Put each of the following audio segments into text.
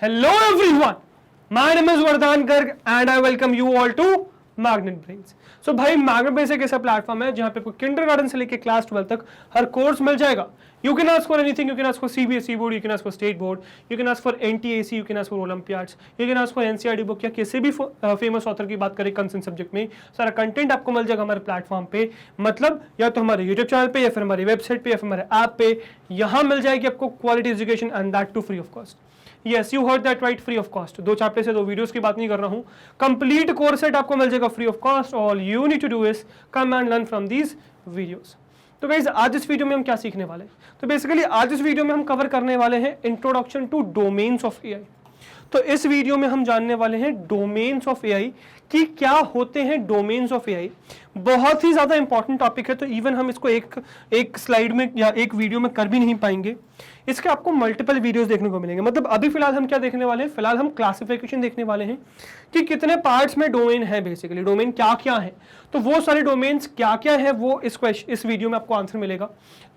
Hello everyone, my name is Vardhan Garg and I welcome you all to Magnet Brains. So भाई Magnet Brains एक ऐसा platform है जहाँ पे आपको किंडरगार्टन से लेके क्लास 12 तक हर कोर्स मिल जाएगा. You can ask for anything. You can ask for CBSE board, you can ask for state board, you can ask for NTAC, you can ask for Olympiads, you can ask for NCERT book या किसी भी famous author की बात करें concern subject में सारा content आपको मिल जाएगा हमारे प्लेटफॉर्म पे. मतलब या तो हमारे यूट्यूब चैनल पे या फिर हमारी वेबसाइट पे या फिर हमारे ऐप पे यहाँ मिल जाएगी आपको quality education and that too free of cost. Yes, you heard that right, free of cost. 2 chapter से 2 वीडियोस की बात नहीं कर रहा हूँ. कंप्लीट कोर्स सेट आपको मिल जाएगा free of cost. All you need to do is come and learn from these videos. तो गाइज आज इस वीडियो में हम क्या सीखने वाले हैं? तो बेसिकली आज इस वीडियो में हम कवर करने वाले हैं introduction to domains of AI. तो इस वीडियो में हम जानने वाले हैं डोमेन्स ऑफ एआई कि क्या होते हैं डोमेन्स ऑफ एआई. बहुत ही ज्यादा इंपॉर्टेंट टॉपिक है, तो इवन हम इसको एक स्लाइड में या एक वीडियो में कर भी नहीं पाएंगे. इसके आपको मल्टीपल वीडियोस देखने को मिलेंगे. मतलब अभी फिलहाल हम क्या देखने वाले हैं? फिलहाल हम क्लासिफिकेशन देखने वाले हैं कि कितने पार्ट्स में डोमेन है. बेसिकली डोमेन क्या क्या है, तो वो सारे डोमेन्स क्या क्या है वो इस वीडियो में आपको आंसर मिलेगा.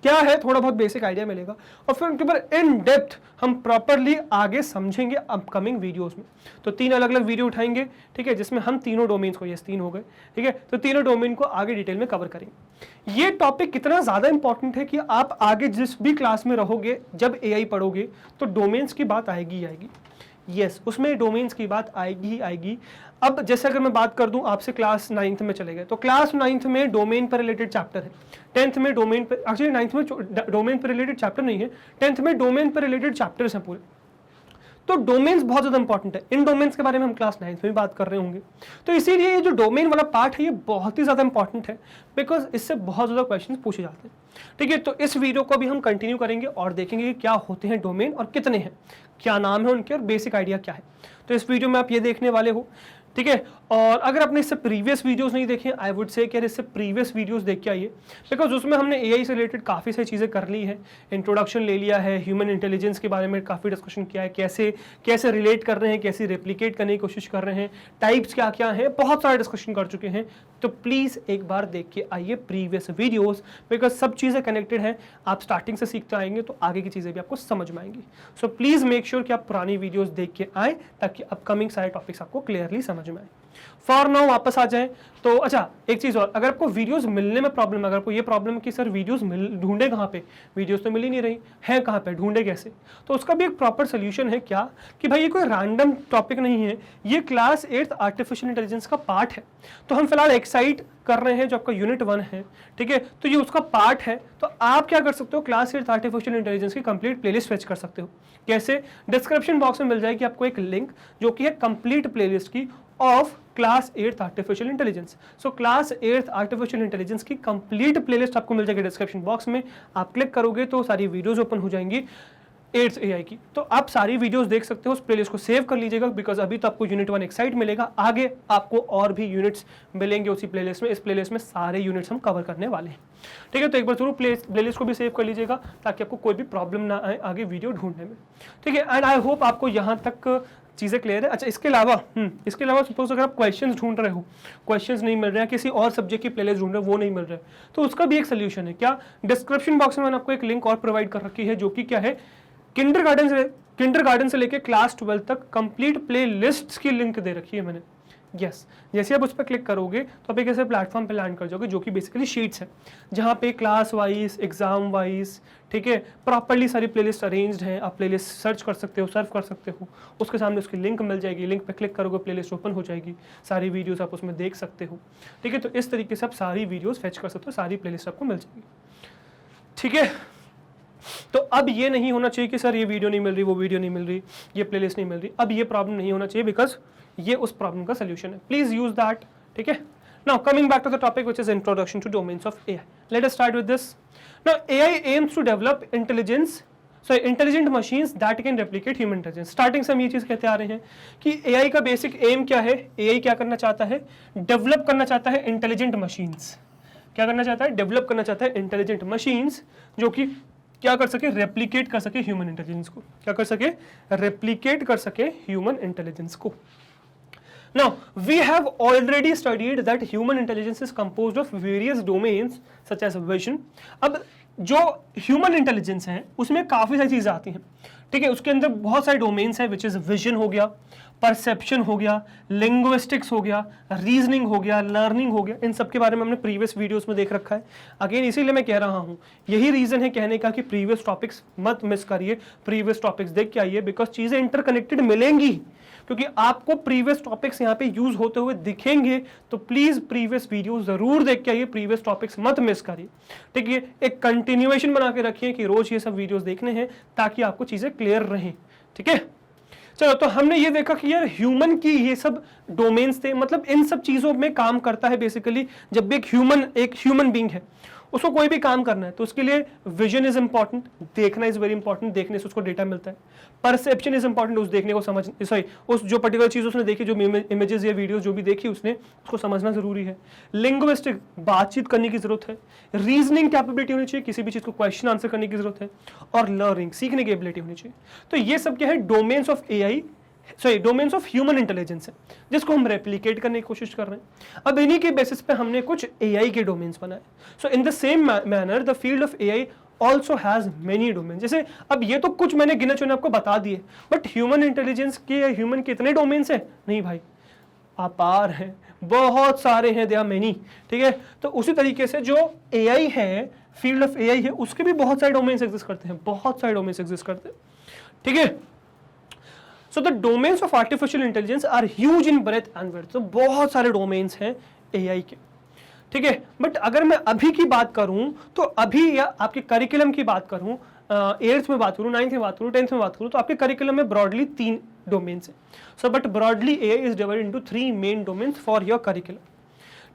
क्या है थोड़ा बहुत बेसिक आइडिया मिलेगा और फिर उनके ऊपर इन डेप्थ हम प्रॉपरली आगे समझेंगे अपकमिंग वीडियोस में. तो 3 अलग अलग वीडियो उठाएंगे, ठीक है, जिसमें हम तीनों डोमेन्स को, ये 3 हो गए, ठीक है, तो तीनों डोमेन को आगे डिटेल में कवर करेंगे. ये टॉपिक कितना ज्यादा इंपॉर्टेंट है कि आप आगे जिस भी क्लास में रहोगे जब एआई पढ़ोगे तो डोमेन्स की बात आएगी ही आएगी. यस, उसमें डोमेन्स की बात आएगी ही आएगी. अब जैसे अगर मैं बात कर दूं, आपसे क्लास 9th में चले गए तो क्लास 9th में डोमेन पर रिलेटेड चैप्टर है. 10th में डोमेन पर, एक्चुअली 9th में डोमेन पर रिलेटेड चैप्टर नहीं है, 10th में डोमेन पर रिलेटेड चैप्टर्स हैं पूरे. तो डोमेन्स बहुत ज्यादा इंपॉर्टेंट है. इन डोमेन्स के बारे में हम क्लास 9th में बात कर रहे होंगे. तो इसीलिए ये जो डोमेन वाला पार्ट है ये बहुत ही ज्यादा इंपॉर्टेंट है, बिकॉज इससे बहुत ज्यादा क्वेश्चंस पूछे जाते हैं. ठीक है, तो इस वीडियो को भी हम कंटिन्यू करेंगे और देखेंगे कि क्या होते हैं डोमेन और कितने हैं, क्या नाम है उनके और बेसिक आइडिया क्या है. तो इस वीडियो में आप ये देखने वाले हो, ठीक है. और अगर आपने इससे प्रीवियस वीडियोस नहीं देखे, आई वुड से कि इससे प्रीवियस वीडियोस देख के आइए, बिकॉज उसमें हमने एआई से रिलेटेड काफ़ी सारी चीज़ें कर ली है. इंट्रोडक्शन ले लिया है, ह्यूमन इंटेलिजेंस के बारे में काफ़ी डिस्कशन किया है, कैसे कैसे रिलेट कर रहे हैं, कैसे रेप्लिकेट करने की कोशिश कर रहे हैं, टाइप्स क्या क्या हैं, बहुत सारा डिस्कशन कर चुके हैं. तो प्लीज़ एक बार देख के आइए प्रीवियस वीडियोज़, बिकॉज सब चीज़ें कनेक्टेड हैं. आप स्टार्टिंग से सीखते आएंगे तो आगे की चीज़ें भी आपको समझ में आएंगी. सो प्लीज़ मेक श्योर कि आप पुरानी वीडियोज़ देख के आए ताकि अपकमिंग सारे टॉपिक्स आपको क्लियरली समझ में आए. फॉर नाउ वापस आ जाएं तो अच्छा एक चीज और, अगर आपको वीडियोस मिलने में प्रॉब्लम, अगर आपको ये प्रॉब्लम है कि सर वीडियोस ढूंढे कहाँ पे, वीडियोस तो मिल ही नहीं रही है, कहाँ पे ढूंढे कैसे, तो उसका भी एक प्रॉपर सोल्यूशन है. क्या कि भाई ये कोई रैंडम टॉपिक नहीं है, ये क्लास 8th आर्टिफिशियल इंटेलिजेंस का पार्ट है. तो हम फिलहाल एक्साइट कर रहे हैं जो आपका यूनिट 1 है, ठीक है, तो ये उसका पार्ट है. तो आप क्या कर सकते हो, क्लास 8th आर्टिफिशियल इंटेलिजेंस की कंप्लीट प्लेलिस्ट फेच कर सकते हो. कैसे? डिस्क्रिप्शन बॉक्स में मिल जाएगी आपको एक लिंक जो कि है कंप्लीट प्लेलिस्ट की of class 8th artificial intelligence. So class 8th artificial intelligence की कंप्लीट प्लेलिस्ट आपको मिल जाएगी डिस्क्रिप्शन बॉक्स में. आप क्लिक करोगे तो सारी वीडियोस ओपन हो जाएंगी 8th AI की, तो आप सारी वीडियोस देख सकते हो. उस प्लेलिस्ट को सेव कर लीजिएगा, बिकॉज अभी तो आपको यूनिट 1 एक्साइट मिलेगा, आगे आपको और भी यूनिट्स मिलेंगे उसी प्लेलिस्ट में. इस प्लेलिस्ट में सारे यूनिट्स हम कवर करने वाले हैं, ठीक है. तो एक बार जरूर प्लेलिस्ट को भी सेव कर लीजिएगा ताकि आपको कोई भी प्रॉब्लम ना आए आगे वीडियो ढूंढने में, ठीक है. एंड आई होप आपको यहाँ तक चीज़ें क्लियर है. अच्छा, इसके अलावा सपोज अगर आप क्वेश्चंस ढूंढ रहे हो, क्वेश्चंस नहीं मिल रहे हैं, किसी और सब्जेक्ट की प्लेलिस्ट ढूंढ रहे हो, वो नहीं मिल रहा है, तो उसका भी एक सोल्यूशन है. क्या? डिस्क्रिप्शन बॉक्स में मैंने आपको एक लिंक और प्रोवाइड कर रखी है जो कि क्या है, किंडरगार्टन से लेके क्लास 12 तक कंप्लीट प्ले लिस्ट की लिंक दे रखी है मैंने. यस, जैसे आप उस पर क्लिक करोगे तो आप एक ऐसे प्लेटफॉर्म पे लैंड कर जाओगे जो कि बेसिकली शीट्स है, जहाँ पे क्लास वाइज, एग्जाम वाइज, ठीक है, प्रॉपर्ली सारी प्लेलिस्ट अरेंज्ड है. आप प्लेलिस्ट सर्च कर सकते हो, सर्व कर सकते हो, उसके सामने उसकी लिंक मिल जाएगी, लिंक पे क्लिक करोगे प्लेलिस्ट ओपन हो जाएगी, सारी वीडियोस आप उसमें देख सकते हो, ठीक है. तो इस तरीके से आप सारी वीडियोस फेच कर सकते हो, सारी प्लेलिस्ट आपको मिल जाएगी, ठीक है. तो अब ये नहीं होना चाहिए कि सर ये वीडियो नहीं मिल रही, वो वीडियो नहीं मिल रही, ये प्लेलिस्ट नहीं मिल रही. अब ये प्रॉब्लम नहीं होना चाहिए, बिकॉज ये उस प्रॉब्लम का सोल्यूशन है. प्लीज यूज दैट, ठीक है. Now coming back to the topic which is introduction to domains of AI. Let us start with this. Now AI aims to develop intelligent machines that can replicate human intelligence. Starting से हम ये चीज कहते आ रहे हैं कि AI का basic M क्या है. एआई क्या करना चाहता है? डेवलप करना चाहता है इंटेलिजेंट मशीन्स. क्या करना चाहता है? डेवलप करना चाहता है इंटेलिजेंट मशीन्स जो कि क्या कर सके, रेप्लिकेट कर सके ह्यूमन इंटेलिजेंस को. क्या कर सके? रेप्लिकेट कर सके ह्यूमन इंटेलिजेंस को. Now, we have already studied that human intelligence is composed of various domains such as vision. अब जो ह्यूमन इंटेलिजेंस है उसमें काफ़ी सारी चीज़ें आती हैं. ठीक है, उसके अंदर बहुत सारे डोमेन्स हैं, विच इज विजन हो गया, परसेप्शन हो गया, लिंग्विस्टिक्स हो गया, रीजनिंग हो गया, लर्निंग हो गया। इन सब के बारे में हमने प्रीवियस वीडियोस में देख रखा है। अगेन इसीलिए मैं कह रहा हूँ, यही रीजन है कहने का कि प्रीवियस टॉपिक्स मत मिस करिए, प्रीवियस टॉपिक्स देख के आइए, बिकॉज चीजें इंटरकनेक्टेड मिलेंगी, क्योंकि आपको प्रीवियस टॉपिक्स यहाँ पे यूज होते हुए दिखेंगे। तो प्लीज प्रीवियस वीडियो जरूर देख के आइए, प्रीवियस टॉपिक्स मत मिस करिए। ठीक है, एक कंटिन्यूएशन बना के रखिए कि रोज ये सब वीडियोस देखने हैं ताकि आपको चीजें क्लियर रहें। ठीक है, चलो, तो हमने ये देखा कि यार ह्यूमन की ये सब डोमेन्स थे, मतलब इन सब चीजों में काम करता है बेसिकली। जब भी एक ह्यूमन बीइंग है, उसको कोई भी काम करना है तो उसके लिए विजन इज इंपॉर्टेंट, देखना इज वेरी इंपॉर्टेंट, देखने से उसको डेटा मिलता है। परसेप्शन इज इंपॉर्टेंट, उस देखने को उस जो पर्टिकुलर चीज उसने देखी, जो इमेजेस या वीडियोस जो भी देखी उसने, उसको समझना जरूरी है। लिंग्विस्टिक, बातचीत करने की जरूरत है। रीजनिंग कैपेबिलिटी होनी चाहिए, किसी भी चीज को क्वेश्चन आंसर करने की जरूरत है। और लर्निंग, सीखने की एबिलिटी होनी चाहिए। तो ये सब क्या है, domains of AI, domains of human intelligence है, जिसको हम रेप्लिकेट करने की कोशिश कर रहे हैं। अब इन्हीं के बेसिस पे हमने कुछ एआई के डोमेन्स बनाए। So in the same manner the field of AI also has many domain. जैसे अब ये तो कुछ मैंने गिने चुने आपको बता दिए, बट ह्यूमन इंटेलिजेंस के या ह्यूमन के इतने डोमेन्स हैं? नहीं भाई, अपार हैं, बहुत सारे हैं, दे आर मेनी। ठीक है, तो उसी तरीके से जो एआई है, फील्ड ऑफ एआई है, उसके भी बहुत सारे डोमेन्स एग्जिस्ट करते हैं, बहुत सारे डोमेन्स एग्जिस्ट करते हैं। ठीक है, so the domains of artificial intelligence are huge in breadth and width। तो बहुत सारे डोमेन्स हैं एआई के। ठीक है, बट अगर मैं अभी की बात करूं, तो अभी या आपके करिकुलम की बात करूं, 8th में बात करूं, 9th में बात करूं, 10th में बात करूं, तो आपके करिकुलम में ब्रॉडली 3 डोमेन्स हैं। So but broadly AI is divided into 3 main domains for your curriculum.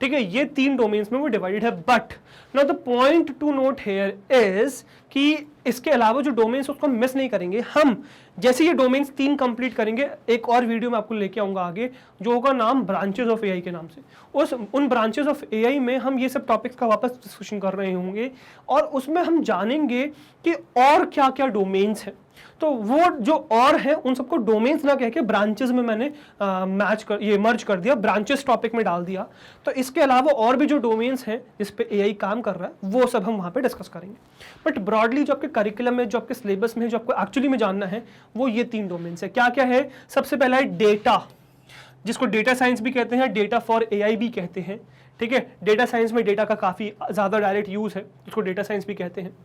ठीक है, ये 3 डोमेन्स में वो डिवाइडेड है। But now the point two note here is कि इसके अलावा जो डोमेन्स उसको हम मिस नहीं करेंगे। हम जैसे ये डोमेन्स 3 कंप्लीट करेंगे, एक और वीडियो में आपको लेके आऊंगा आगे, जो होगा नाम ब्रांचेस ऑफ एआई के नाम से। उन ब्रांचेस ऑफ एआई में हम ये सब टॉपिक्स का वापस डिस्कशन कर रहे होंगे, और उसमें हम जानेंगे कि और क्या क्या डोमेन्स हैं। तो वो जो और है उन सबको डोमेन्स ना कह के ब्रांचेस में मैंने मर्ज कर दिया, ब्रांचेस टॉपिक में डाल दिया। तो इसके अलावा और भी जो डोमेन्स हैं जिस पे एआई काम कर रहा है, वो सब हम वहां पे डिस्कस करेंगे। बट ब्रॉडली जो आपके करिकुलम में, जो आपके सिलेबस में, जो आपको एक्चुअली में जानना है, वो ये 3 डोमेन्स है। क्या क्या है? सबसे पहला है डेटा, जिसको डेटा साइंस भी कहते हैं, डेटा फॉर एआई भी कहते हैं। ठीक है, डेटा साइंस में डेटा का काफी ज्यादा डायरेक्ट यूज है, जिसको डेटा साइंस भी कहते हैं।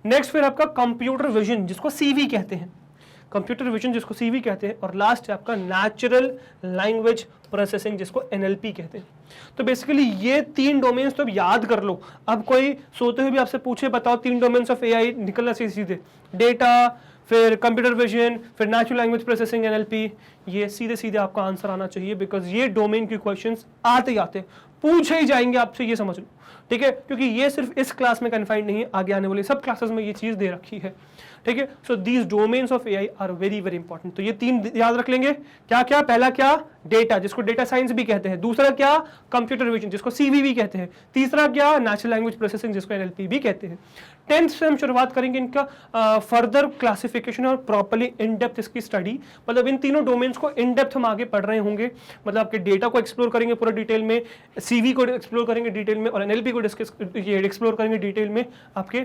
नेक्स्ट फिर आपका कंप्यूटर विजन, जिसको सीवी कहते हैं, कंप्यूटर विजन जिसको सीवी कहते हैं। और लास्ट है आपका नेचुरल लैंग्वेज प्रोसेसिंग, जिसको एनएलपी कहते हैं। तो बेसिकली ये 3 डोमेन्स तो अब याद कर लो। अब कोई सोते हुए भी आपसे पूछे, बताओ 3 डोमेन्स ऑफ एआई, निकलना चाहिए सीधे डेटा, फिर कंप्यूटर विजन, फिर नेचुरल लैंग्वेज प्रोसेसिंग, एनएलपी। ये सीधे सीधे आपका आंसर आना चाहिए, बिकॉज ये डोमेन के क्वेश्चंस आते ही आते पूछे ही जाएंगे आपसे, ये समझ लो। ठीक है, क्योंकि ये सिर्फ इस क्लास में कन्फाइंड नहीं है, आगे आने वाली सब क्लासेस में ये चीज दे रखी है। ठीक है, so these domains of AI are very very important. तो ये 3 याद रख लेंगे। क्या क्या? पहला क्या? डेटा, जिसको डेटा साइंस भी कहते हैं। दूसरा क्या? कंप्यूटर विजन, जिसको सीवी भी कहते हैं। तीसरा क्या? नेचुरल लैंग्वेज प्रोसेसिंग, जिसको एनएलपी भी कहते हैं। 10th से हम शुरुआत करेंगे इनका फर्दर क्लासिफिकेशन और प्रॉपर्ली इन डेप्थ इसकी स्टडी। मतलब इन तीनों डोमेन्स को इन डेप्थ हम आगे पढ़ रहे होंगे। मतलब आपके डेटा को एक्सप्लोर करेंगे पूरा डिटेल में, सीवी को एक्सप्लोर करेंगे डिटेल में, और एनएलपी को एक्सप्लोर करेंगे डिटेल में आपके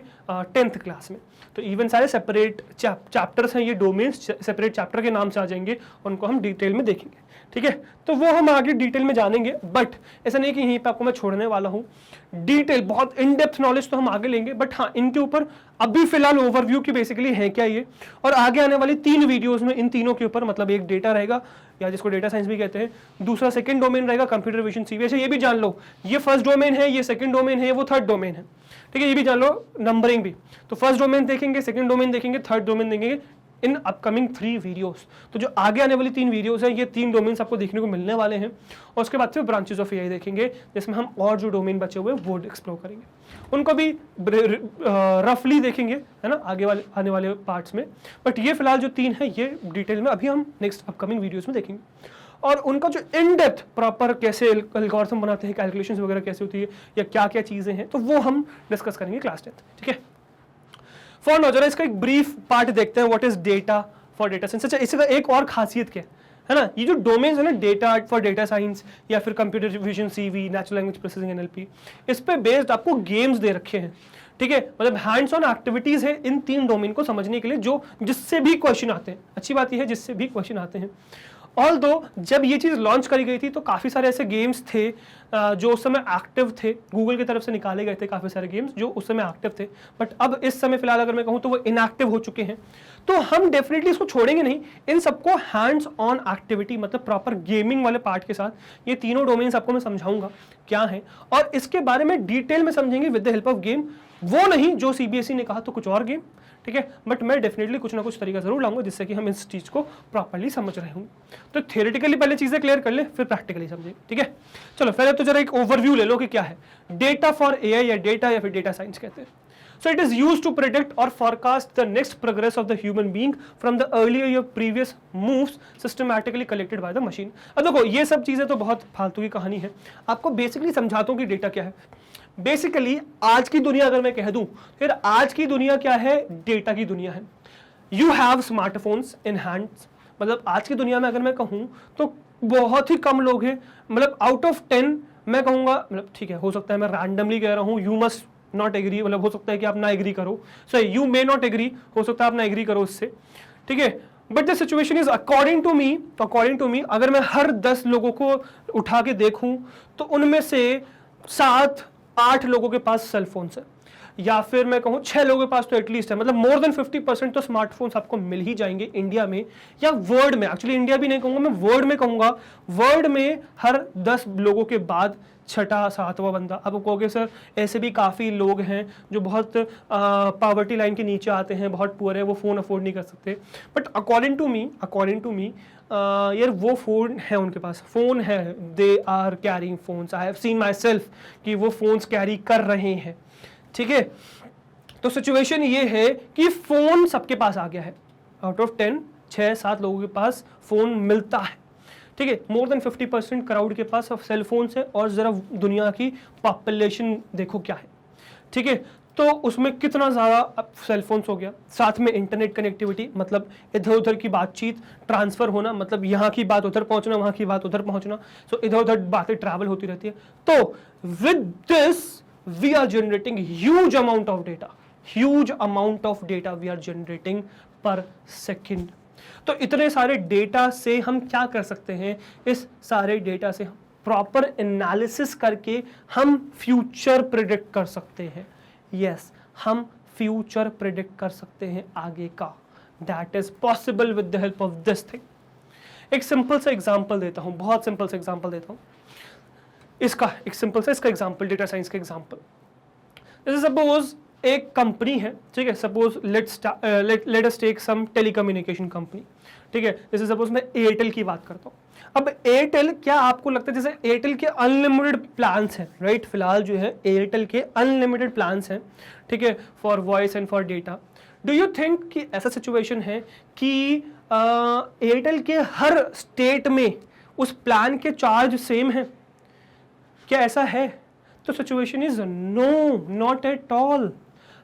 10th क्लास में। तो इवन सारे सेपरेट चैप्टर्स हैं, ये डोमेन्स सेपरेट चैप्टर के नाम से आ जाएंगे, उनको हम डिटेल में देखेंगे। ठीक है, तो वो हम आगे डिटेल में जानेंगे। बट ऐसा नहीं कि यहीं पे आपको मैं छोड़ने वाला हूँ, डिटेल बहुत इन डेप्थ नॉलेज तो हम आगे लेंगे। बट हाँ, इनके ऊपर अभी फिलहाल ओवरव्यू की बेसिकली है क्या ये, और आगे आने वाली 3 वीडियोस में इन तीनों के ऊपर, मतलब एक डेटा रहेगा या जिसको डेटा साइंस भी कहते हैं, दूसरा सेकंड डोमेन रहेगा कंप्यूटर विजन सीवी। अच्छा ये भी जान लो, ये फर्स्ट डोमेन है, ये सेकंड डोमेन है, वो थर्ड डोमेन है। ठीक है, ये भी जान लो, नंबरिंग भी। तो फर्स्ट डोमेन देखेंगे, सेकंड डोमेन देखेंगे, थर्ड डोमेन देखेंगे इन अपकमिंग 3 वीडियोस। तो जो आगे आने वाली 3 वीडियोस है, ये 3 डोमेन्स आपको देखने को मिलने वाले हैं। और उसके बाद फिर ब्रांचेस ऑफ एआई देखेंगे, जिसमें हम और जो डोमेन बचे हुए वो एक्सप्लोर करेंगे, उनको भी रफली देखेंगे, है ना, आने वाले पार्ट्स में। बट ये फिलहाल जो 3 है, ये डिटेल में अभी हम नेक्स्ट अपकमिंग वीडियोस में देखेंगे। और उनका जो इन डेप्थ प्रॉपर कैसे एल्गोरिथम बनाते हैं, कैलकुलेशंस वगैरह कैसे होती है, या क्या क्या चीजें हैं, तो वो हम डिस्कस करेंगे क्लास 10th। ठीक है, फॉर नाउ जरा इसका एक ब्रीफ पार्ट देखते हैं, what is data for data science. अच्छा, इसका एक और खासियत क्या है ना, ये जो डोमेन्स है ना, डेटा फॉर डेटा साइंस या फिर computer vision CV, natural language processing NLP, इस पे बेस्ड आपको गेम्स दे रखे हैं। ठीक है, मतलब हैंड्स ऑन एक्टिविटीज है इन 3 डोमेन को समझने के लिए, जो जिससे भी क्वेश्चन आते हैं। अच्छी बात यह है जिससे भी क्वेश्चन आते हैं। ऑल्दो जब ये चीज़ लॉन्च करी गई थी तो काफ़ी सारे ऐसे गेम्स थे जो उस समय एक्टिव थे, गूगल की तरफ से निकाले गए थे काफ़ी सारे गेम्स जो उस समय एक्टिव थे, बट अब इस समय फिलहाल अगर मैं कहूँ तो वो इनएक्टिव हो चुके हैं। तो हम डेफिनेटली इसको छोड़ेंगे नहीं, इन सबको हैंड्स ऑन एक्टिविटी मतलब प्रॉपर गेमिंग वाले पार्ट के साथ ये तीनों डोमेन्स आपको मैं समझाऊंगा क्या है, और इसके बारे में डिटेल में समझेंगे with the help of game. वो नहीं जो सीबीएसई ने कहा तो कुछ और गेम, ठीक है, बट मैं डेफिनेटली कुछ ना कुछ तरीका जरूर लाऊंगा जिससे कि हम इस चीज को प्रॉपर्ली समझ रहे होंगे। तो थियोरेटिकली पहले चीजें क्लियर कर ले, फिर प्रैक्टिकली समझे, ठीक है। चलो पहले तो जरा एक ओवरव्यू ले लो कि क्या है डेटा फॉर एआई, या डेटा या फिर डेटा साइंस कहते हैं। So it is used to predict or forecast the next progress of the human being from the earlier or previous moves systematically collected by the machine। अब देखो ये सब चीजें तो बहुत फालतू की कहानी है, आपको बेसिकली समझाता हूँ कि डेटा क्या है। बेसिकली आज की दुनिया अगर मैं कह दूं, फिर आज की दुनिया क्या है, डेटा की दुनिया है। You have smartphones in hands, मतलब आज की दुनिया में अगर मैं कहूं तो बहुत ही कम लोग हैं, मतलब आउट ऑफ 10 मैं कहूंगा, मतलब ठीक है हो सकता है मैं रैंडमली कह रहा हूं, यू मस्ट नॉट एग्री, मतलब हो सकता है कि आप ना एग्री करो, so you may not agree, हो सकता है आप ना एग्री करो इससे, ठीक है। But the situation is according to me अगर मैं हर 10 लोगों को उठा के देखूं तो उनमें से 7-8 लोगों के पास सेलफोन्स है, या फिर मैं कहूं 6 लोगों के पास तो एटलीस्ट है, मतलब मोर देन 50% तो स्मार्टफोन्स आपको मिल ही जाएंगे इंडिया में या वर्ल्ड में। एक्चुअली इंडिया भी नहीं कहूंगा मैं, वर्ल्ड में कहूंगा। वर्ल्ड में हर 10 लोगों के बाद 6-7वां बंदा। अब कहोगे सर ऐसे भी काफ़ी लोग हैं जो बहुत पॉवर्टी लाइन के नीचे आते हैं, बहुत पुअर है, वो फ़ोन अफोर्ड नहीं कर सकते, बट अकॉर्डिंग टू मी यार वो फ़ोन है, उनके पास फ़ोन है, they are carrying phones, I have seen myself कि वो फ़ोन्स कैरी कर रहे हैं, ठीक है। तो सिचुएशन ये है कि फ़ोन सबके पास आ गया है, आउट ऑफ 10 6-7 लोगों के पास फ़ोन मिलता है, ठीक है। मोर देन 50% क्राउड के पास सेल फोन्स है, और जरा दुनिया की पॉपुलेशन देखो क्या है, ठीक है। तो उसमें कितना ज़्यादा सेल फोन्स हो गया, साथ में इंटरनेट कनेक्टिविटी, मतलब इधर उधर की बातचीत ट्रांसफ़र होना, मतलब यहाँ की बात उधर पहुँचना, वहाँ की बात उधर पहुँचना, सो इधर उधर बातें ट्रैवल होती रहती है। तो with this we are generating huge amount of data we are generating per second. तो इतने सारे डेटा से हम क्या कर सकते हैं, इस सारे डेटा से प्रॉपर एनालिसिस करके हम फ्यूचर प्रिडिक्ट कर सकते हैं। यस, हम फ्यूचर प्रिडिक्ट कर सकते हैं आगे का। That is possible with the help of this thing. एक सिंपल सा एग्जांपल देता हूं, बहुत सिंपल सा एग्जांपल देता हूं इसका, एक सिंपल सा इसका एग्जांपल, डेटा साइंस का एग्जांपल। जैसे सपोज एक कंपनी है, ठीक है, suppose let us take some telecommunication company, ठीक है। जैसे सपोज मैं एयरटेल की बात करता हूँ। अब एयरटेल, क्या आपको लगता है, जैसे एयरटेल के अनलिमिटेड प्लान्स हैं, राइट, फिलहाल जो है एयरटेल के अनलिमिटेड प्लान्स हैं, ठीक है, for voice and for data. Do you think कि ऐसा सिचुएशन है कि एयरटेल के हर स्टेट में उस प्लान के चार्ज सेम है? क्या ऐसा है? तो situation is no, not at all.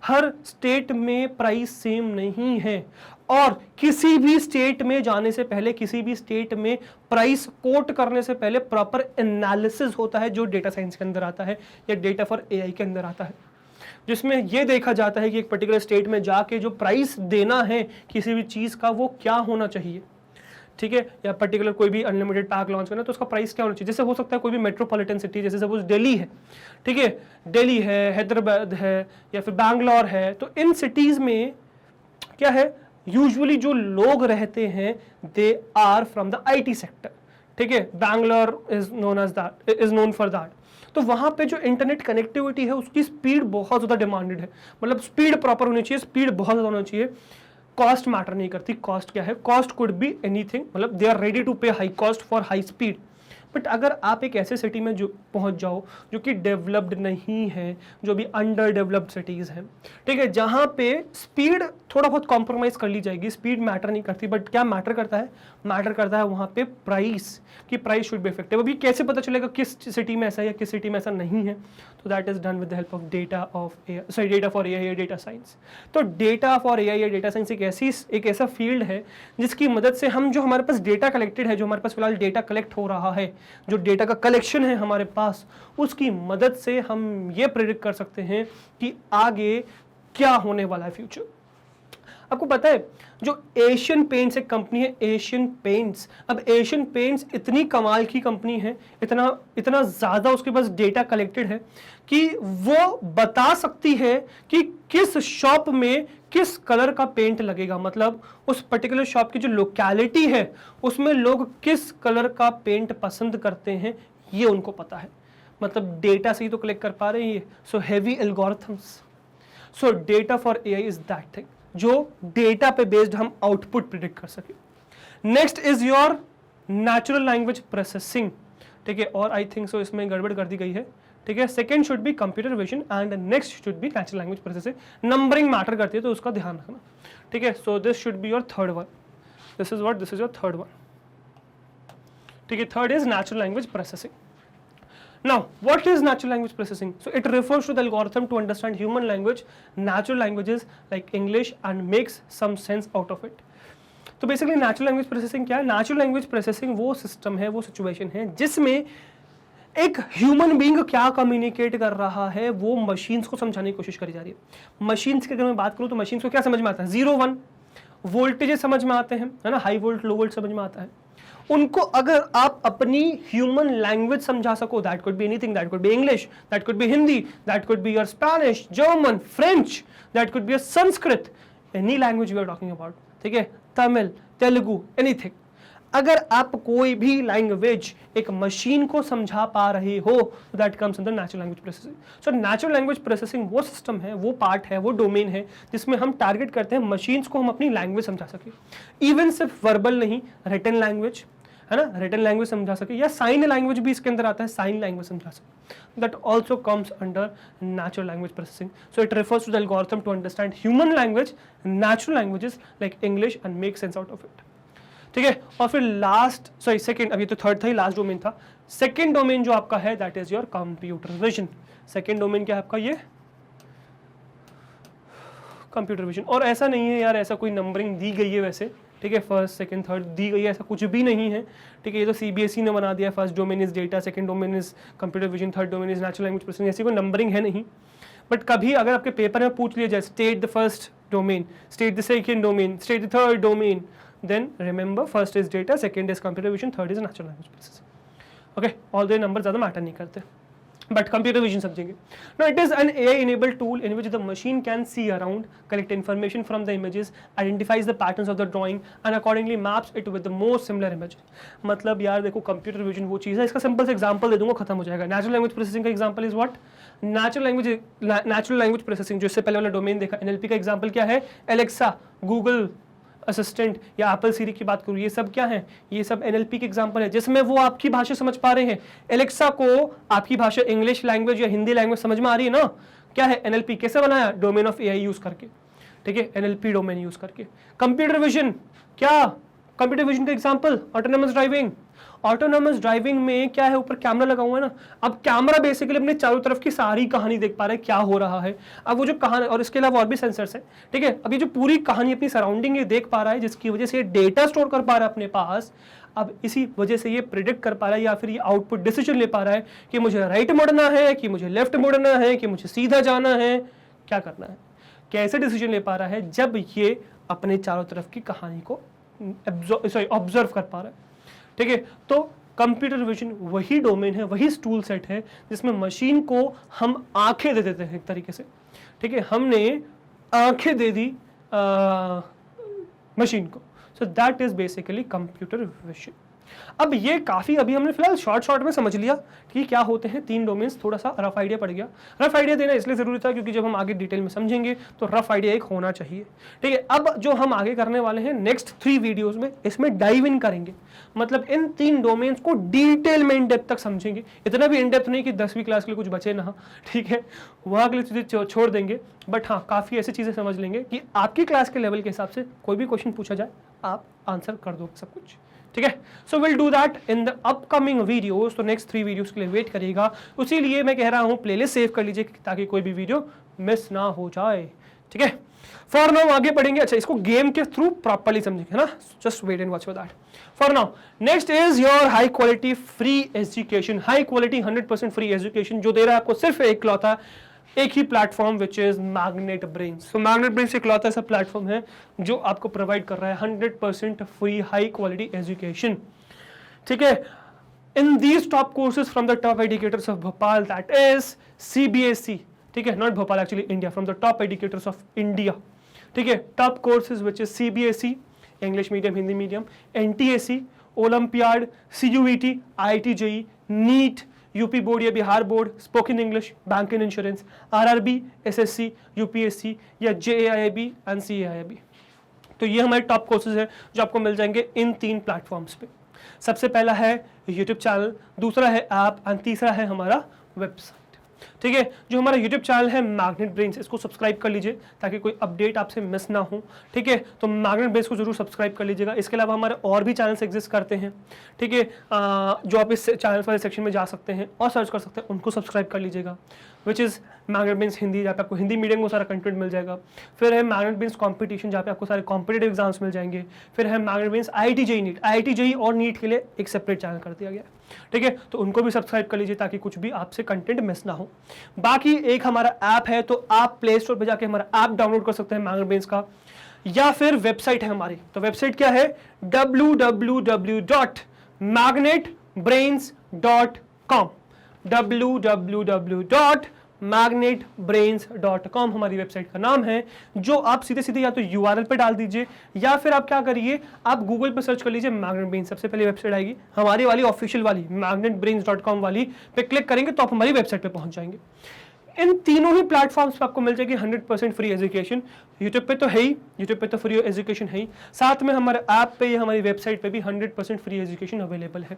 हर स्टेट में प्राइस सेम नहीं है, और किसी भी स्टेट में जाने से पहले, किसी भी स्टेट में प्राइस कोट करने से पहले प्रॉपर एनालिसिस होता है, जो डेटा साइंस के अंदर आता है या डेटा फॉर एआई के अंदर आता है, जिसमें यह देखा जाता है कि एक पर्टिकुलर स्टेट में जाके जो प्राइस देना है किसी भी चीज़ का वो क्या होना चाहिए, ठीक है, या पर्टिकुलर कोई भी अनलिमिटेड पैक लॉन्च करना तो उसका प्राइस क्या होना चाहिए। जैसे हो सकता है कोई भी मेट्रोपॉलिटन सिटी, जैसे सपोज दिल्ली है, ठीक है, दिल्ली है, हैदराबाद है, या फिर बैंगलोर है, तो इन सिटीज़ में क्या है, यूजुअली जो लोग रहते हैं they are from the IT sector, ठीक है। Bangalore is known for that. तो वहाँ पे जो इंटरनेट कनेक्टिविटी है उसकी स्पीड बहुत ज़्यादा डिमांडेड है, मतलब स्पीड प्रॉपर होनी चाहिए, स्पीड बहुत ज़्यादा होना चाहिए। कॉस्ट मैटर नहीं करती, कॉस्ट क्या है, कॉस्ट कुड बी एनीथिंग, मतलब दे आर रेडी टू पे high cost for high speed. But अगर आप एक ऐसे सिटी में जो पहुंच जाओ जो कि डेवलप्ड नहीं है, जो भी अंडर डेवलप्ड सिटीज़ हैं, ठीक है, जहाँ पे स्पीड थोड़ा बहुत कॉम्प्रोमाइज़ कर ली जाएगी, स्पीड मैटर नहीं करती, बट क्या मैटर करता है, मैटर करता है वहाँ पे प्राइस, कि प्राइस शुड बी इफेक्टिव। अभी कैसे पता चलेगा किस सिटी में ऐसा है या किस सिटी में ऐसा नहीं है? तो that is done with the help of data for AI या डेटा साइंस। तो डेटा फॉर एआई या डेटा साइंस एक ऐसा फील्ड है जिसकी मदद से हम, जो हमारे पास डेटा कलेक्टेड है, जो हमारे पास फिलहाल डेटा कलेक्ट हो रहा है, जो डेटा का कलेक्शन है हमारे पास, उसकी मदद से हम ये प्रेडिक्ट कर सकते हैं कि आगे क्या होने वाला है फ्यूचर। आपको पता है जो एशियन पेंट्स एक कंपनी है, एशियन पेंट्स, अब एशियन पेंट्स इतनी कमाल की कंपनी है, इतना ज़्यादा उसके पास डेटा कलेक्टेड है कि वो बता सकती है कि किस शॉप में किस कलर का पेंट लगेगा। मतलब उस पर्टिकुलर शॉप की जो लोकेलिटी है उसमें लोग किस कलर का पेंट पसंद करते हैं, ये उनको पता है। मतलब डेटा से ही तो कलेक्ट कर पा रहे हैं। So heavy algorithms, so data for AI is that thing, जो डेटा पे बेस्ड हम आउटपुट प्रिडिक्ट कर सके। Next is your natural language processing, ठीक है, और आई थिंक सो इसमें गड़बड़ कर दी गई है, ठीक है। Second should be computer vision and next should be natural language processing. Numbering matter करती है तो उसका ध्यान रखना, ठीक है। So this should be your third one, this is your third one, ठीक है। Third is natural language processing. Now, what is natural language processing? So it refers to the algorithm to understand human language, natural languages like English and makes some sense out of it. तो basically natural language processing क्या है? Natural language processing वो system है, वो situation है जिसमें एक human being क्या कम्युनिकेट कर रहा है वो मशीन्स को समझाने की कोशिश करी जा रही है। मशीन्स की अगर मैं बात करूं तो मशीन्स को क्या समझ में आता है? 0 1 वोल्टेजेस समझ में आते हैं, है ना, हाई वोल्ट लो वोल्ट समझ में आता है। उनको अगर आप अपनी ह्यूमन लैंग्वेज समझा सको, that could be anything, that could be English, that could be Hindi, that could be your Spanish, German, French, that could be your Sanskrit, any language we are talking about, ठीक है, तमिल, तेलुगु, एनीथिंग। अगर आप कोई भी language एक machine को समझा पा रहे हो, that comes under natural language processing. So natural language processing वो सिस्टम है, वो पार्ट है, वो डोमेन है जिसमें हम टारगेट करते हैं मशीन्स को हम अपनी लैंग्वेज समझा सके। इवन सिर्फ वर्बल नहीं, रिटन लैंग्वेज, है ना, रिटन लैंग्वेज समझा सके, या साइन लैंग्वेज भी इसके अंदर आता है, साइन लैंग्वेज समझा सके, that also comes under natural language processing. So it refers to the algorithm to understand human language, natural languages like English and make sense out of it, ठीक है। और फिर लास्ट, सॉरी सेकंड, अभी तो third था ही, last domain था। Second domain जो आपका है that is your computer vision. Second domain क्या है आपका? ये कंप्यूटर विजन। और ऐसा नहीं है यार, ऐसा कोई नंबरिंग दी गई है वैसे, ठीक है, फर्स्ट सेकंड थर्ड दी गई है, ऐसा कुछ भी नहीं है, ठीक है। ये तो सीबीएसई ने बना दिया, first domain is data, second domain is computer vision, third domain is natural language processing, ऐसी कोई नंबरिंग है नहीं। बट कभी अगर आपके पेपर में पूछ लिया जाए state the first domain, state the second domain, state the third domain, then remember first is data, second is computer vision, third is natural language processing. Okay, all the numbers ज़्यादा matter नहीं करते, but computer vision समझेंगे। Now it is an AI enabled tool in which the machine can see around, collect information from the images, identifies the patterns of the drawing and accordingly maps it with the most similar image। मतलब यार देखो computer vision वो चीज़ है, इसका simple से example दे दूंगा, खत्म हो जाएगा। नेचुरल लैंग्वेज प्रोसेसिंग का example is what? Natural language processing जो इससे पहले वाला डोमेन देखा, NLP का एग्जांपल क्या है? एलेक्सा, गूगल असिस्टेंट या एप्पल सीरी की बात करूँ, ये सब क्या है? ये सब NLP के एग्जांपल है जिसमें वो आपकी भाषा समझ पा रहे हैं। एलेक्सा को आपकी भाषा इंग्लिश लैंग्वेज या हिंदी लैंग्वेज समझ में आ रही है ना? क्या है? NLP कैसे बनाया? डोमेन ऑफ AI यूज करके, ठीक है, NLP डोमेन यूज करके। कंप्यूटर विजन क्या? कंप्यूटर विजन का example autonomous driving. Autonomous driving में क्या है? ऊपर कैमरा लगा हुआ है ना, अब कैमरा बेसिकली अपने चारों तरफ की सारी कहानी देख पा रहा है, क्या हो रहा है। अब वो जो कहानी, और इसके अलावा और भी सेंसर्स है, ठीक है, अभी जो पूरी कहानी अपनी सराउंडिंग ये देख पा रहा है, जिसकी वजह से ये डेटा स्टोर कर पा रहा है अपने पास। अब इसी वजह से ये प्रिडिक्ट कर पा रहा है या फिर ये आउटपुट डिसीजन ले पा रहा है कि मुझे राइट मुड़ना है, कि मुझे लेफ्ट मुड़ना है, कि मुझे सीधा जाना है, क्या करना है। कैसे डिसीजन ले पा रहा है? जब ये अपने चारों तरफ की कहानी को ऑब्जर्व कर पा रहा है, ठीक है। तो कंप्यूटर विजन वही डोमेन है, वही टूल सेट है जिसमें मशीन को हम आंखें दे देते हैं एक तरीके से, ठीक है, हमने आंखें दे दी मशीन को। So that is basically computer vision. अब ये काफ़ी अभी हमने फिलहाल शॉर्ट में समझ लिया कि क्या होते हैं 3 डोमेन्स, थोड़ा सा रफ आइडिया पड़ गया। रफ आइडिया देना इसलिए ज़रूरी था क्योंकि जब हम आगे डिटेल में समझेंगे तो रफ आइडिया एक होना चाहिए, ठीक है। अब जो हम आगे करने वाले हैं नेक्स्ट 3 वीडियोज़ में, इसमें डाइव इन करेंगे, मतलब इन 3 डोमेन्स को डिटेल में इन डेप्थ तक समझेंगे। इतना भी इन डेप्थ नहीं कि 10वीं क्लास के लिए कुछ बचे ना, ठीक है, वहाँ के लिए चीज़ें छोड़ देंगे, बट हाँ काफ़ी ऐसी चीज़ें समझ लेंगे कि आपकी क्लास के लेवल के हिसाब से कोई भी क्वेश्चन पूछा जाए आप आंसर कर दो सब कुछ, ठीक है। So will do that in the upcoming videos. तो नेक्स्ट 3 वीडियोस के लिए वेट करिएगा, उसी लिए मैं कह रहा हूँ प्लेलिस्ट सेव कर लीजिए ताकि कोई भी वीडियो मिस ना हो जाए। ठीक है। फॉर नाउ आगे पढ़ेंगे, अच्छा इसको गेम के थ्रू प्रॉपर्ली समझेंगे, है ना, just wait and watch for that. For now next is your high quality free education, high quality 100% free education जो दे रहा है आपको सिर्फ एक ही platform which is Magnet Brains. तो मैग्नेट ब्रेन्स इकलौता ऐसा प्लेटफॉर्म है जो आपको प्रोवाइड कर रहा है 100% फ्री हाई क्वालिटी एजुकेशन, ठीक है। In these top courses from the top educators of Bhopal, that is CBSE, ठीक है, not Bhopal actually India, from the top educators of India, ठीक है। Top courses which is CBSE English medium, Hindi medium, NTSE, olympiad, CUET, IIT JEE, NEET, UP board या Bihar board, spoken English, bank and insurance, RRB, SSC, UPSC या JAIIB एंड CAIIB। तो ये हमारे top courses हैं जो आपको मिल जाएंगे इन 3 प्लेटफॉर्म्स पे। सबसे पहला है यूट्यूब चैनल, दूसरा है ऐप एंड तीसरा है हमारा वेबसाइट, ठीक है। जो हमारा यूट्यूब चैनल है मैग्नेट ब्रेन्स, इसको सब्सक्राइब कर लीजिए ताकि कोई अपडेट आपसे मिस ना हो, ठीक है। तो मैग्नेट ब्रेन्स को जरूर सब्सक्राइब कर लीजिएगा। इसके अलावा हमारे और भी चैनल्स एग्जिस्ट करते हैं, ठीक है, जो आप इस चैनल वाले सेक्शन में जा सकते हैं और सर्च कर सकते हैं, उनको सब्सक्राइब कर लीजिएगा, which is magnet brains Hindi, जहाँ पे आपको हिंदी मीडियम को सारा कंटेंट मिल जाएगा। फिर है मैग्नेट ब्रेन्स कॉम्पिटिशन, जहाँ पे आपको सारे कॉम्पिटेटिव एग्जाम्स मिल जाएंगे। फिर है magnet brains IIT JEE NEET, IIT JEE और नीट के लिए एक सेपरेट चैनल कर दिया गया, ठीक है। तो उनको भी सब्सक्राइब कर लीजिए ताकि कुछ भी आपसे कंटेंट मिस ना हो। बाकी एक हमारा ऐप है, तो आप प्ले स्टोर पर जाके हमारा ऐप डाउनलोड कर सकते हैं मैग्नेट ब्रेन्स का, या फिर वेबसाइट है हमारी। तो वेबसाइट क्या है, www.magnetbrains.com, www.magnetbrains.com हमारी वेबसाइट का नाम है, जो आप सीधे सीधे या तो URL पे डाल दीजिए या फिर आप क्या करिए, आप गूगल पे सर्च कर लीजिए मैग्नेट ब्रेन्स, सबसे पहले वेबसाइट आएगी हमारी वाली ऑफिशियल वाली magnetbrains.com वाली पे क्लिक करेंगे तो आप हमारी वेबसाइट पे पहुंच जाएंगे। इन तीनों ही प्लेटफॉर्म्स पे आपको मिल जाएगी 100% फ्री एजुकेशन। यूट्यूब पे तो है ही, यूट्यूब पे तो फ्री एजुकेशन है ही, साथ में हमारे ऐप पे या हमारी वेबसाइट पे भी 100% फ्री एजुकेशन अवेलेबल है,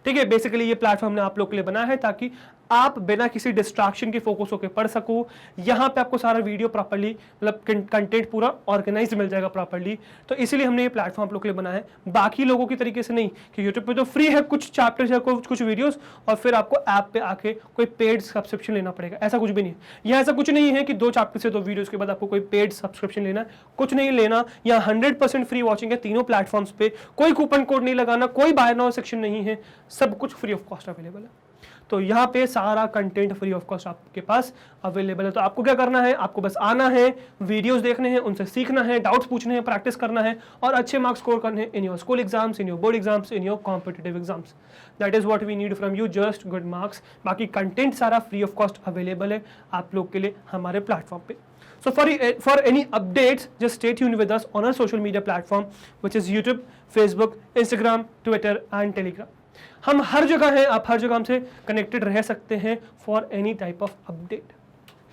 ठीक है। बेसिकली ये प्लेटफॉर्म ने आप लोग के लिए बनाया है ताकि आप बिना किसी डिस्ट्रैक्शन के फोकस होकर पढ़ सको। यहाँ पे आपको सारा वीडियो प्रॉपर्ली, मतलब कंटेंट पूरा ऑर्गेनाइज मिल जाएगा प्रॉपर्ली, तो इसीलिए हमने ये प्लेटफॉर्म आप लोग के लिए बनाया है। बाकी लोगों की तरीके से नहीं कि यूट्यूब पे तो फ्री है कुछ चैप्टर्स या कुछ वीडियोस और फिर आपको ऐप पे आके कोई पेड सब्सक्रिप्शन लेना पड़ेगा, ऐसा कुछ भी नहीं है। यह ऐसा कुछ नहीं है कि 2 चैप्टर से 2 वीडियोस के बाद आपको कोई पेड सब्सक्रिप्शन लेना, कुछ नहीं लेना। यहाँ 100% फ्री वॉचिंग है तीनों प्लेटफॉर्म्स पे, कोई कूपन कोड नहीं लगाना, कोई बाय नाउ सेक्शन नहीं है, सब कुछ फ्री ऑफ कॉस्ट अवेलेबल है। तो यहाँ पे सारा कंटेंट फ्री ऑफ कॉस्ट आपके पास अवेलेबल है। तो आपको क्या करना है, आपको बस आना है, वीडियोस देखने हैं, उनसे सीखना है, डाउट्स पूछने हैं, प्रैक्टिस करना है और अच्छे मार्क्स स्कोर करने हैं in your school exams, in your board exams, in your competitive exams. That is what we need from you, just good marks. बाकी कंटेंट सारा फ्री ऑफ कॉस्ट अवेलेबल है आप लोग के लिए हमारे प्लेटफॉर्म पे। So for any updates, just stay tuned with us on our social media platform, which is YouTube, Facebook, Instagram, Twitter and Telegram. हम हर जगह हैं, आप हर जगह हमसे कनेक्टेड रह सकते हैं for any type of update.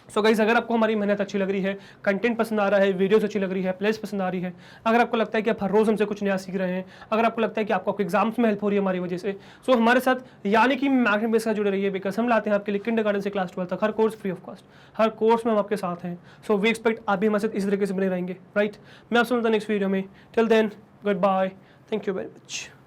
So guys, अगर आपको हमारी मेहनत अच्छी लग रही है, कंटेंट पसंद आ रहा है, वीडियोस अच्छी लग रही है, प्लेस पसंद आ रही है, अगर आपको लगता है कि आप हर रोज़ हमसे कुछ नया सीख रहे हैं, अगर आपको लगता है कि आपको एग्जाम्स में हेल्प हो रही है हमारी वजह से, सो हमारे साथ यानी कि मैग्नेट ब्रेन्स से जुड़े रहिए, बिकॉज हम लाते हैं आपके लिए किंडरगार्टन से क्लास 12 तक हर कोर्स फ्री ऑफ कॉस्ट, हर कोर्स में हम आपके साथ हैं। सो वी एक्सपेक्ट आप भी हमारे साथ इस तरीके से बने रहेंगे, राइट। मैं आपसे मिलता हूं नेक्स्ट वीडियो में। Till then, good bye, thank you very much.